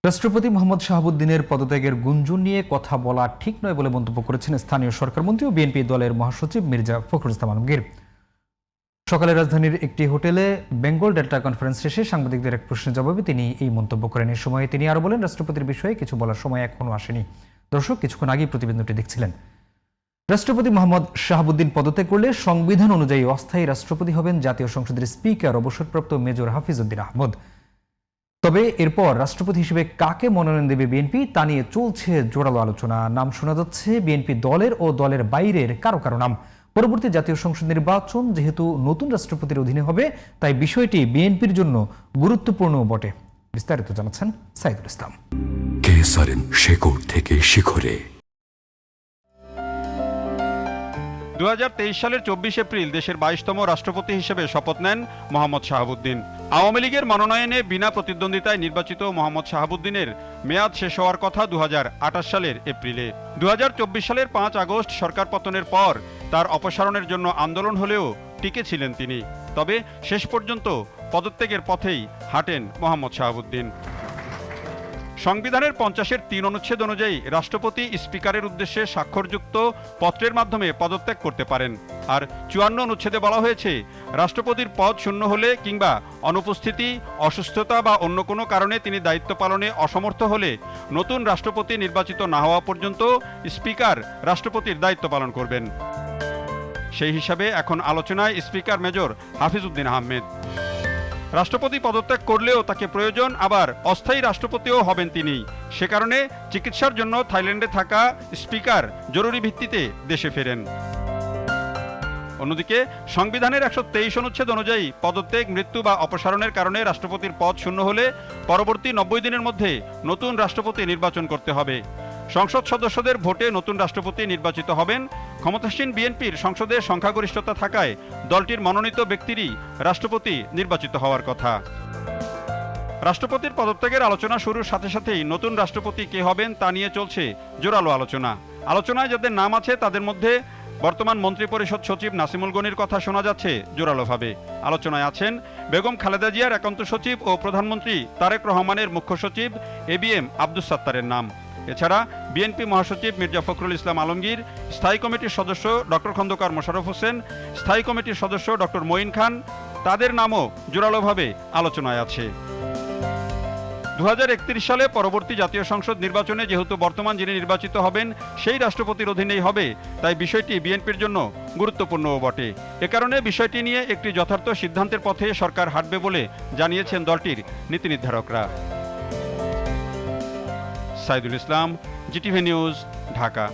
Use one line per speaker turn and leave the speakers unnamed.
রাষ্ট্রপতি মোহাম্মদ শাহাবুদ্দিনের পদত্যাগের গুঞ্জন নিয়ে কথা বলা ঠিক নয় বলে মন্তব্য করেছেন স্থানীয় সরকারমন্ত্রী ও বিএনপি দলের মহাসচিব মির্জা ফখরুল ইসলাম আলমগীর। সকালে রাজধানীর একটি হোটেলে বেঙ্গল ডেল্টা কনফারেন্স শেষে সাংবাদিকদের এক প্রশ্নের জবাবে তিনি এই মন্তব্য করেন। এ সময় তিনি আরও বলেন, রাষ্ট্রপতির বিষয়ে কিছু বলার সময় এখনও আসেনি। দর্শক, কিছুক্ষণ আগেই প্রতিবেদনটি দেখছিলেন। রাষ্ট্রপতি মোহাম্মদ শাহাবুদ্দিন পদত্যাগ করলে সংবিধান অনুযায়ী অস্থায়ী রাষ্ট্রপতি হবেন জাতীয় সংসদের স্পিকার অবসরপ্রাপ্ত মেজর হাফিজউদ্দিন আহমদ। তবে এরপর রাষ্ট্রপতি হিসেবে কাকে মনোনয়ন দেবে বিএনপি তা নিয়ে চলছে জোরালো আলোচনা। নাম শোনা যাচ্ছে বিএনপি দলের ও দলের বাইরের কারো কারো নাম। পরবর্তী জাতীয় সংসদ নির্বাচন যেহেতু নতুন রাষ্ট্রপতির অধীনে হবে, তাই বিষয়টি বিএনপির জন্য গুরুত্বপূর্ণ বটে। বিস্তারিত জানাচ্ছেন সাইদুল ইসলাম।
শেকড় থেকে শিখরে।
2023 সালের 24 এপ্রিল দেশের 22তম রাষ্ট্রপতি হিসেবে শপথ নেন মোহাম্মদ শাহাবুদ্দিন। আওয়ামী লীগের মনোনয়নে বিনা প্রতিদ্বন্দ্বিতায় নির্বাচিত মোহাম্মদ শাহাবুদ্দিনের মেয়াদ শেষ হওয়ার কথা 2028 সালের এপ্রিলে। 2024 সালের 5 আগস্ট সরকার পতনের পর তার অপসারণের জন্য আন্দোলন হলেও টিকে ছিলেন তিনি। তবে শেষ পর্যন্ত পদত্যাগের পথেই হাঁটেন মোহাম্মদ শাহাবুদ্দিন। সংবিধানের 50-এর 3 অনুচ্ছেদ অনুযায়ী রাষ্ট্রপতি স্পিকারের উদ্দেশ্যে স্বাক্ষরযুক্ত পত্রের মাধ্যমে পদত্যাগ করতে পারেন। আর 54 অনুচ্ছেদে বলা হয়েছে, রাষ্ট্রপতির পদ শূন্য হলে কিংবা অনুপস্থিতি, অসুস্থতা বা অন্য কোনো কারণে তিনি দায়িত্ব পালনে অসমর্থ হলে নতুন রাষ্ট্রপতি নির্বাচিত না হওয়া পর্যন্ত স্পিকার রাষ্ট্রপতির দায়িত্ব পালন করবেন। সেই হিসাবে এখন আলোচনায় স্পিকার মেজর হাফিজউদ্দিন আহমেদ। রাষ্ট্রপতি পদত্যাগ করলেও তাকে প্রয়োজন, আবার অস্থায়ী রাষ্ট্রপতিও হবেন তিনি। সে কারণে চিকিৎসার জন্য থাইল্যান্ডে থাকা স্পিকার জরুরি ভিত্তিতে দেশে ফেরেন। অন্যদিকে সংবিধানের 123 অনুচ্ছেদ অনুযায়ী পদত্যাগ, মৃত্যু বা অপসারণের কারণে রাষ্ট্রপতির পদ শূন্য হলে পরবর্তী 90 দিনের মধ্যে নতুন রাষ্ট্রপতি নির্বাচন করতে হবে। সংসদ সদস্যদের ভোটে নতুন রাষ্ট্রপতি নির্বাচিত হবেন। ক্ষমতাসীন বিএনপির সংসদে সংখ্যাগরিষ্ঠতা থাকায় দলটির মনোনীত ব্যক্তিরই রাষ্ট্রপতি নির্বাচিত হওয়ার কথা। রাষ্ট্রপতির পদত্যাগের আলোচনা শুরুর সাথে সাথেই নতুন রাষ্ট্রপতি কে হবেন তা নিয়ে চলছে জোরালো আলোচনা। আলোচনায় যাদের নাম আছে তাদের মধ্যে বর্তমান মন্ত্রিপরিষদ সচিব নাসিমুল গনির কথা শোনা যাচ্ছে জোরালোভাবে। আলোচনায় আছেন বেগম খালেদা জিয়ার একান্ত সচিব ও প্রধানমন্ত্রী তারেক রহমানের মুখ্য সচিব এবিএম আব্দুস সাত্তারের নাম। এছাড়া বিএনপি মহাসচিব মির্জা ফখরুল ইসলাম আলমগীর, স্থায়ী কমিটির সদস্য ডক্টর খন্দকার মোশাররফ হোসেন, স্থায়ী কমিটির সদস্য ডক্টর মঈন খান, তাদের নামও জোরালোভাবে আলোচনায় আছে। 2031 সালে পরবর্তী জাতীয় সংসদ নির্বাচনে যেহেতু বর্তমান যিনি নির্বাচিত হবেন সেই রাষ্ট্রপতির অধীনেই হবে, তাই বিষয়টি বিএনপির জন্য গুরুত্বপূর্ণও বটে। এ কারণে বিষয়টি নিয়ে একটি যথার্থ সিদ্ধান্তের পথে সরকার হাঁটবে বলে জানিয়েছেন দলটির নীতি নির্ধারকরা। Saidul Islam, GTV news, Dhaka.